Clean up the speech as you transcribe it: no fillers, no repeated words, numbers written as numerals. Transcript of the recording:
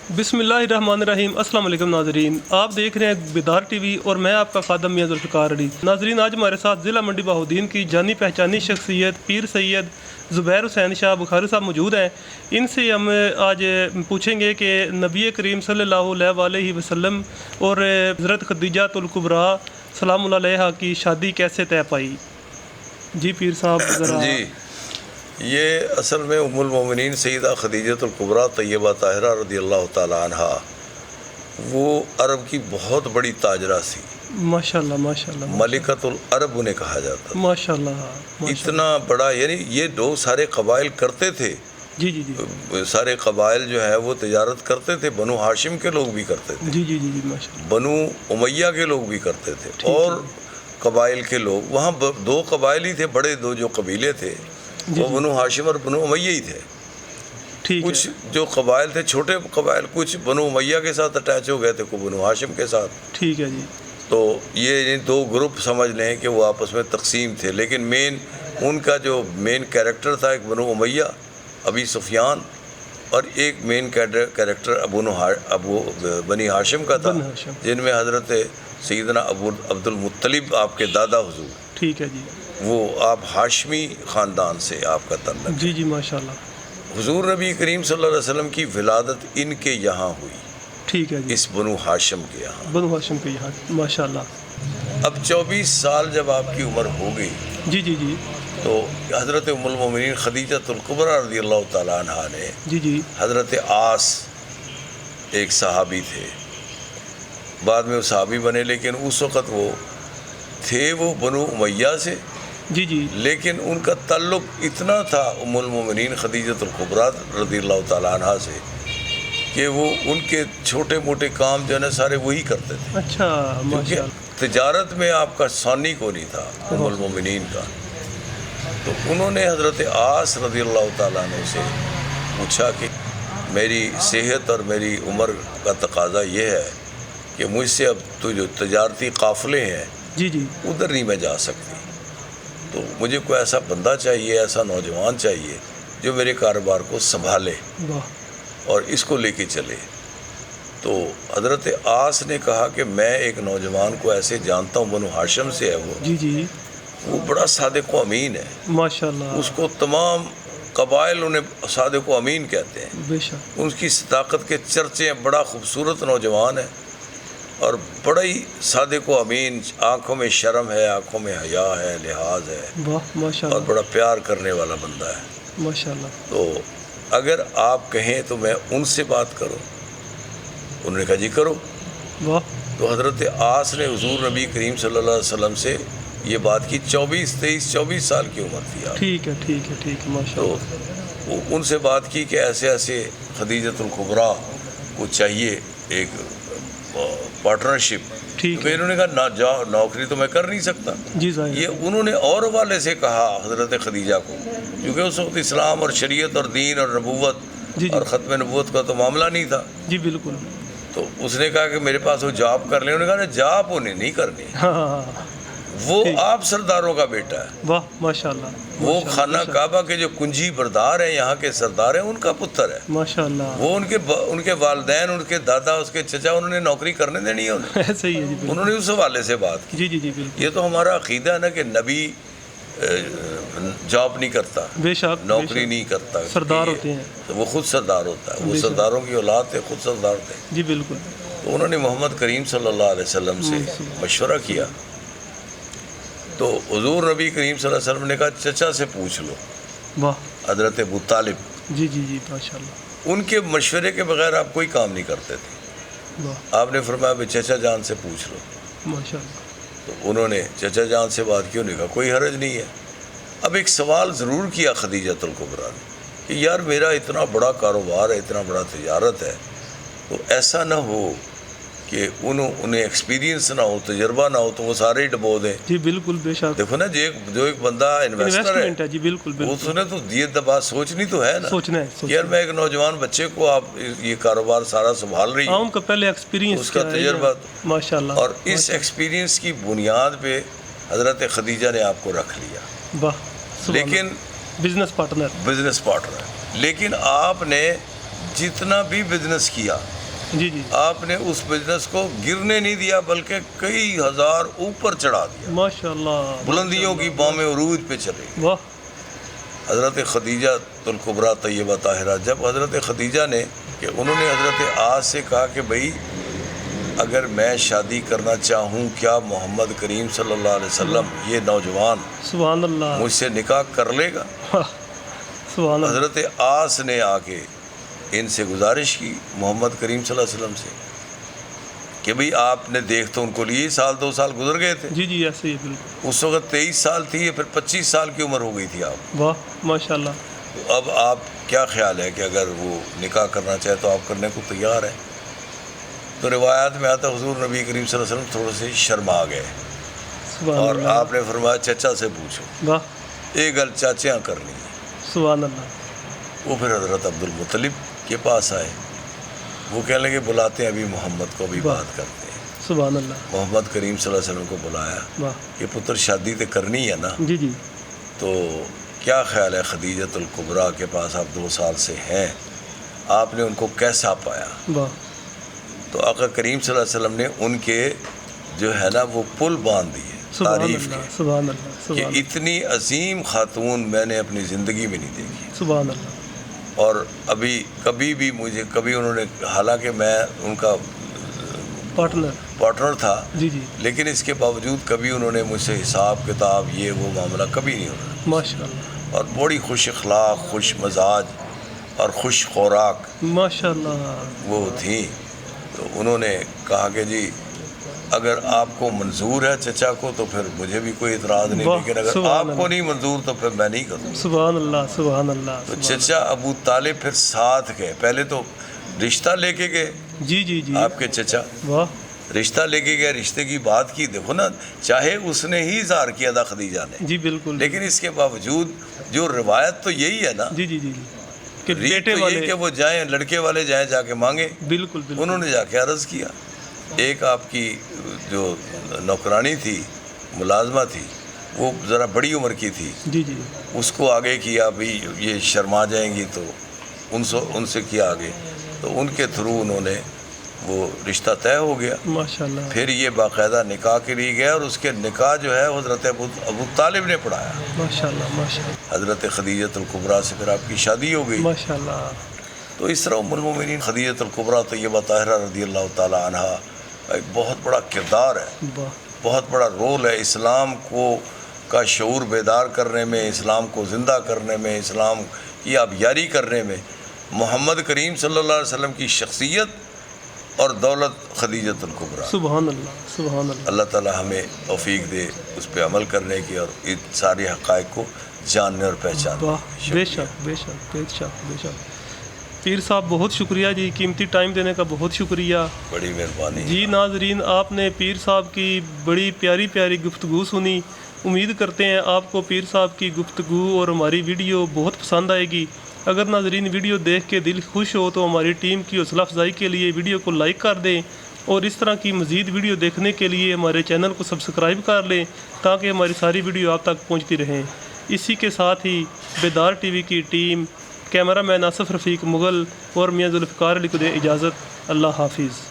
بسم اللہ الرحمن الرحیم۔ السلام علیکم ناظرین، آپ دیکھ رہے ہیں بیدار ٹی وی اور میں آپ کا خادم میاں ذوالفقار علی۔ ناظرین، آج ہمارے ساتھ ضلع منڈی بہاؤالدین کی جانی پہچانی شخصیت پیر سید زبیر حسین شاہ بخاری صاحب موجود ہیں۔ ان سے ہم آج پوچھیں گے کہ نبی کریم صلی اللہ علیہ وآلہ وسلم اور حضرت خدیجہ الکبریٰ سلام اللہ علیہا کی شادی کیسے طے پائی؟ جی پیر صاحب ذرا۔ جی، یہ اصل میں ام المومنین سیدہ خدیجہ الکبریٰ طیبہ طاہرہ رضی اللہ تعالیٰ عنہا وہ عرب کی بہت بڑی تاجرہ تھی۔ ماشاءاللہ ماشاءاللہ، ملکۃ العرب انہیں کہا جاتا تھا۔ ماشاءاللہ، اتنا بڑا، یعنی یہ لوگ سارے قبائل کرتے تھے۔ جی جی جی سارے قبائل جو ہے وہ تجارت کرتے تھے۔ بنو ہاشم کے لوگ بھی کرتے تھے، جی جی جی ماشاءاللہ، بنو امیہ کے لوگ بھی کرتے تھے، اور قبائل کے لوگ وہاں دو قبائل ہی تھے بڑے، دو جو قبیلے تھے وہ بنو ہاشم اور بنو امیہ ہی تھے۔ کچھ جو قبائل تھے چھوٹے قبائل، کچھ بنو امیہ کے ساتھ اٹیچ ہو گئے تھے، کوئی بنو ہاشم کے ساتھ۔ ٹھیک ہے جی۔ تو یہ دو گروپ سمجھ لیں کہ وہ آپس میں تقسیم تھے، لیکن ان کا جو مین کیریکٹر تھا، ایک بنو امیہ ابی سفیان، اور ایک مین کیریکٹر ابو بنی ہاشم کا تھا، جن میں حضرت سیدنا ابو عبد المطلب آپ کے دادا حضور، ٹھیک ہے جی، وہ آپ ہاشمی خاندان سے آپ کا تعلق۔ جی جی ماشاءاللہ۔ حضور نبی کریم صلی اللہ علیہ وسلم کی ولادت ان کے یہاں ہوئی، ٹھیک ہے جی، اس بنو ہاشم کے یہاں۔ بنو ہاشم کے یہاں، ماشاءاللہ۔ اب 24 سال جب آپ کی عمر ہو گئی جی جی جی تو حضرت ام المومنین خدیجہ الکبریٰ رضی اللہ تعالیٰ عنہا نے جی جی حضرت عاص ایک صحابی تھے، بعد میں وہ صحابی بنے، لیکن اس وقت وہ تھے وہ بنو امیہ سے، جی جی لیکن ان کا تعلق اتنا تھا ام المومنین خدیجہ الکبریٰ رضی اللہ تعالیٰ عنہا سے کہ وہ ان کے چھوٹے موٹے کام جو ہے نا سارے وہی کرتے تھے۔ اچھا، کیونکہ ماشاءاللہ۔ تجارت میں آپ کا ثانی کو نہیں تھا ام المومنین کا۔ تو انہوں نے حضرت عاص رضی اللہ تعالیٰ عنہ سے پوچھا کہ میری صحت اور میری عمر کا تقاضا یہ ہے کہ مجھ سے اب تو جو تجارتی قافلے ہیں جی جی ادھر نہیں میں جا سکتی، تو مجھے کوئی ایسا بندہ چاہیے، ایسا نوجوان چاہیے جو میرے کاروبار کو سنبھالے واہ، اور اس کو لے کے چلے۔ تو حضرت عاص نے کہا کہ میں ایک نوجوان کو ایسے جانتا ہوں، بنو ہاشم سے ہے جی جی وہ بڑا صادق و امین ہے، ماشاءاللہ، اس کو تمام قبائل انہیں صادق و امین کہتے ہیں، بے شک، ان کی صداقت کے چرچے ہیں، بڑا خوبصورت نوجوان ہے اور بڑا ہی صادق و امین، آنکھوں میں شرم ہے، آنکھوں میں حیا ہے، لحاظ ہے، واہ اور ماشاءاللہ، بڑا پیار کرنے والا بندہ ہے۔ ماشاءاللہ، تو اگر آپ کہیں تو میں ان سے بات کروں؟ انہوں نے کہا جی کرو۔ واہ، تو حضرت عاص نے حضور نبی کریم صلی اللہ علیہ وسلم سے یہ بات کی، 24 سال کی عمر تھی آپ، ٹھیک ہے ٹھیک ہے ٹھیک ہے، تو ماشاءاللہ، وہ ان سے بات کی کہ ایسے ایسے خدیجہ الکبریٰ کو چاہیے ایک پارٹنرشپ۔ ٹھیک تو ہے، انہوں نے کہا نہ جاؤ، نوکری تو میں کر نہیں سکتا۔ جی ظاہر، یہ انہوں نے اور والے سے کہا حضرت خدیجہ کو، کیونکہ اس وقت اسلام اور شریعت اور دین اور نبوت جی جی اور ختم نبوت کا تو معاملہ نہیں تھا۔ جی بالکل، تو اس نے کہا کہ میرے پاس وہ جاب کر لیں۔ انہوں نے کہا جاب انہیں نہیں کرنی، ہاں ہاں ہاں، وہ آپ سرداروں کا بیٹا ہے، واہ ماشاءاللہ، وہ خانہ کعبہ کے جو کنجی بردار ہیں، یہاں کے سردار ہیں، ان کا پتر ہے، ماشاءاللہ، وہ ان کے والدین، ان کے دادا، اس کے چچا، انہوں نے نوکری کرنے دینی ہے انہیں۔ ایسے ہی ہے جی بالکل، انہوں نے اس حوالے سے بات کی۔ جی جی جی بالکل، یہ تو ہمارا عقیدہ ہے نا کہ نبی جاب نہیں کرتا، بے شک، نوکری نہیں کرتا، سردار ہوتے ہیں، تو وہ خود سردار ہوتا ہے، وہ بے شک، سرداروں کی اولاد ہے، خود سردار تھے۔ جی بالکل، تو انہوں نے محمد کریم صلی اللہ علیہ وسلم سے مشورہ کیا، تو حضور نبی کریم صلی اللہ علیہ وسلم نے کہا چچا سے پوچھ لو، واہ، حضرت ابو طالب، جی جی جی ماشاءاللہ، ان کے مشورے کے بغیر آپ کوئی کام نہیں کرتے تھے۔ واہ آپ نے فرمایا بھی چچا جان سے پوچھ لو۔ ماشاءاللہ، تو انہوں نے چچا جان سے بات کی، انہوں نے کہا کوئی حرج نہیں ہے۔ اب ایک سوال ضرور کیا خدیجہ الکبریٰ نے کہ یار میرا اتنا بڑا کاروبار ہے، اتنا بڑا تجارت ہے، تو ایسا نہ ہو کہ انہیں ایکسپیرینس نہ ہو، تجربہ نہ ہو، تو وہ سارے ہی ڈبو دیں۔ جی بالکل، بے شک، دیکھو نا، جو ایک بندہ انویسٹر انویسٹمنٹ ہے، ہے، جی بالکل وہ بالکل، تو نے تو یہ بات سوچنی تو ہے نا، سوچنا ہے، کہ یار میں ایک نوجوان بچے کو آپ یہ کاروبار سارا سنبھال رہی ہاں، ہوں، ان کا پہلے ایکسپیرینس اس کا تجربہ، ماشاءاللہ، اور اس ایکسپیرینس کی بنیاد پہ حضرت خدیجہ نے آپ کو رکھ لیا، واہ، لیکن بزنس پارٹنر، بزنس پارٹنر ہے، لیکن آپ نے جتنا بھی بزنس کیا جی جی آپ نے اس بزنس کو گرنے نہیں دیا بلکہ کئی ہزار اوپر چڑھا دیا، ماشاء اللہ، بلندیوں کی بام عروج پہ چلے۔ واہ، حضرت خدیجہ الکبریٰ طیبہ طاہرہ، جب حضرت خدیجہ نے کہ انہوں نے حضرت آس سے کہا کہ بھئی اگر میں شادی کرنا چاہوں کیا محمد کریم صلی اللہ علیہ وسلم یہ نوجوان سبحان اللہ، مجھ سے نکاح کر لے گا؟ سبحان اللہ، حضرت آس نے آ کے ان سے گزارش کی محمد کریم صلی اللہ علیہ وسلم سے کہ بھئی آپ نے دیکھ تو ان کو لیے 1-2 سال گزر گئے تھے، جی جی ایسے ہی بالکل، اس وقت 23 سال تھی، پھر 25 سال کی عمر ہو گئی تھی آپ۔ واہ ماشاء اللہ، تو اب آپ کیا خیال ہے کہ اگر وہ نکاح کرنا چاہے تو آپ کرنے کو تیار ہیں؟ تو روایات میں آتا حضور نبی کریم صلی اللہ علیہ وسلم تھوڑے سے شرما گئے سبحان اور اللہ، آپ نے فرمایا چچا سے پوچھو، واہ ایک گل چاچیاں کرنی ہے۔ سبحان اللہ، وہ پھر حضرت عبد المطلب کے پاس آئے، وہ کہنے لگے بلاتے ہیں ابھی محمد کو، ابھی واہ. بات کرتے ہیں۔ سبحان اللہ، محمد کریم صلی اللہ علیہ وسلم کو بلایا واہ، کہ پتر شادی تو کرنی ہے نا، جی جی، تو کیا خیال ہے خدیجۃ الکبریٰ کے پاس آپ 2 سال سے ہیں، آپ نے ان کو کیسا پایا؟ واہ، تو آقا کریم صلی اللہ علیہ وسلم نے ان کے جو ہے نا وہ پل باندھ دیے سبحان تعریف اللہ، کے سبحان اللہ، کہ سبحان اللہ، اتنی عظیم خاتون میں نے اپنی زندگی میں نہیں دیکھی، سبحان اللہ، اور کبھی بھی مجھے کبھی انہوں نے، حالانکہ میں ان کا پارٹنر تھا، جی جی، لیکن اس کے باوجود کبھی انہوں نے مجھ سے حساب کتاب یہ وہ معاملہ کبھی نہیں ہونا، ماشاء اللہ، اور بڑی خوش اخلاق، خوش مزاج اور خوش خوراک ماشاء اللہ، وہ تھیں۔ تو انہوں نے کہا کہ جی اگر آپ کو منظور ہے چچا کو تو پھر مجھے بھی کوئی اعتراض نہیں، واہ، لیکن اگر سبحان آپ اللہ، کو نہیں منظور تو پھر میں نہیں کروں۔ سبحان اللہ، سبحان اللہ، تو سبحان چچا ابو طالب پھر ساتھ گئے، پہلے تو رشتہ لے کے گئے اللہ، جی جی جی، آپ کے چچا، واہ، رشتہ لے کے گئے، رشتے کی بات کی، دیکھو نا، چاہے اس نے ہی اظہار کیا تھا خدیجہ نے، جی بالکل، لیکن اس کے باوجود جو روایت تو یہی ہے نا، جی جی جی جی، کہ ریت بیٹے تو والے، یہی کہ وہ جائیں، لڑکے والے جائیں جا کے مانگیں۔ بالکل بالکل، انہوں نے جا کے عرض کیا، ایک آپ کی جو نوکرانی تھی، ملازمہ تھی، وہ ذرا بڑی عمر کی تھی، جی جی، اس کو آگے کیا بھئی یہ شرما جائیں گی، تو ان سے کیا آگے، تو ان کے تھرو انہوں نے وہ رشتہ طے ہو گیا۔ ماشاء اللہ، پھر یہ باقاعدہ نکاح کے لیے گیا، اور اس کے نکاح جو ہے حضرت ابو طالب نے پڑھایا، ماشاء اللہ، ماشاء اللہ، حضرت خدیجۃ الکبریٰ سے پھر آپ کی شادی ہو گئی۔ ماشاء اللہ، تو اس طرح ام المومنین خدیجۃ الکبریٰ طیبہ طاہرہ رضی اللہ تعالی عنہا ایک بہت بڑا کردار ہے، واہ، بہت بڑا رول ہے اسلام کا شعور بیدار کرنے میں، اسلام کو زندہ کرنے میں، اسلام کی آبیاری کرنے میں۔ محمد کریم صلی اللہ علیہ وسلم کی شخصیت اور دولت خدیجۃ الکبریٰ۔ سبحان اللہ، سبحان اللہ، اللہ تعالی ہمیں توفیق دے اس پہ عمل کرنے کی اور ان سارے حقائق کو جاننے اور پہچاننے واہ، کی۔ بے شکریہ۔ شک، بے شک، بے شک، بے شک، پیر صاحب بہت شکریہ جی، قیمتی ٹائم دینے کا بہت شکریہ بڑی مہربانی۔ جی۔ ناظرین، آپ نے پیر صاحب کی بڑی پیاری پیاری گفتگو سنی، امید کرتے ہیں آپ کو پیر صاحب کی گفتگو اور ہماری ویڈیو بہت پسند آئے گی۔ اگر ناظرین ویڈیو دیکھ کے دل خوش ہو تو ہماری ٹیم کی حوصلہ افزائی کے لیے ویڈیو کو لائک کر دیں، اور اس طرح کی مزید ویڈیو دیکھنے کے لیے ہمارے چینل کو سبسکرائب کر لیں تاکہ ہماری ساری ویڈیو آپ تک پہنچتی رہیں۔ اسی کے ساتھ ہی بیدار ٹی وی کی ٹیم، کیمرہ مین آصف رفیق مغل اور میاں ذوالفقار علی کو دیں اجازت۔ اللہ حافظ۔